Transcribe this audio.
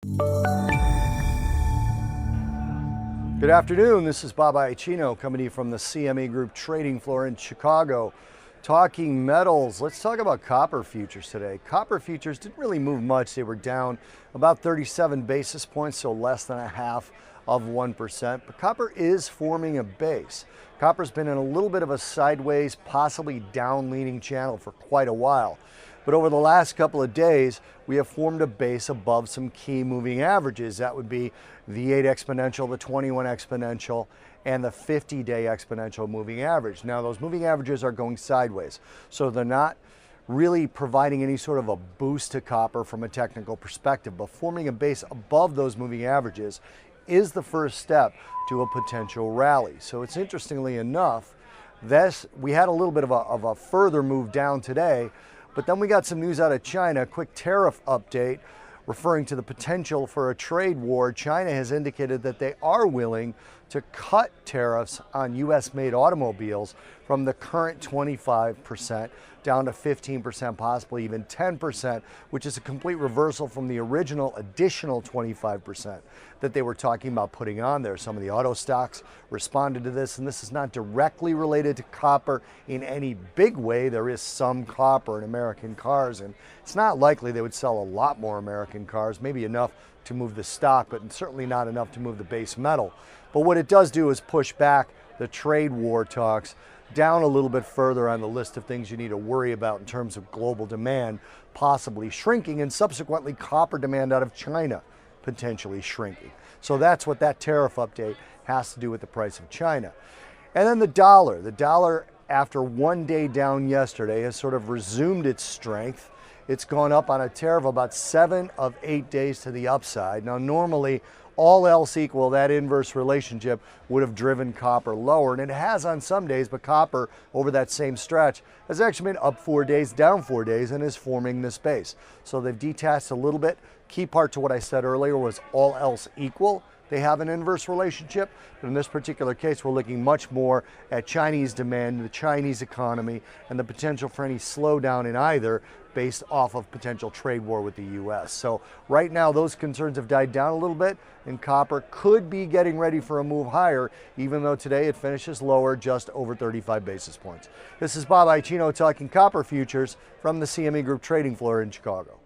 Good afternoon, this is Bob Iaccino coming to you from the CME Group trading floor in Chicago. Talking metals, let's talk about copper futures today. Copper futures didn't really move much. They were down about 37 basis points, so less than a half of 1%. But copper is forming a base. Copper's been in a little bit of a sideways, possibly down-leaning channel for quite a while. But over the last couple of days, we have formed a base above some key moving averages. That would be the 8 exponential, the 21 exponential, and the 50-day exponential moving average. Now, those moving averages are going sideways, so they're not really providing any sort of a boost to copper from a technical perspective, but forming a base above those moving averages is the first step to a potential rally. So it's interestingly enough, we had a little bit of a further move down today, but then we got some news out of China, a quick tariff update referring to the potential for a trade war. China has indicated that they are willing to cut tariffs on US-made automobiles from the current 25% down to 15%, possibly even 10%, which is a complete reversal from the original additional 25% that they were talking about putting on there. Some of the auto stocks responded to this, and this is not directly related to copper in any big way. There is some copper in American cars, and it's not likely they would sell a lot more American cars, maybe enough to move the stock, but certainly not enough to move the base metal. But what it does do is push back the trade war talks down a little bit further on the list of things you need to worry about in terms of global demand possibly shrinking, and subsequently copper demand out of China potentially shrinking. So that's what that tariff update has to do with the price of China. And then the dollar. The dollar, after one day down yesterday, has sort of resumed its strength. It's gone up on a tear of about 7 of 8 days to the upside. Now, normally, all else equal, that inverse relationship would have driven copper lower, and it has on some days, but copper over that same stretch has actually been up 4 days, down 4 days, and is forming this base. So they've detached a little bit. Key part to what I said earlier was all else equal, they have an inverse relationship, but in this particular case, we're looking much more at Chinese demand, the Chinese economy, and the potential for any slowdown in either based off of potential trade war with the US. So right now, those concerns have died down a little bit, and copper could be getting ready for a move higher, even though today it finishes lower, just over 35 basis points. This is Bob Iaccino talking copper futures from the CME Group trading floor in Chicago.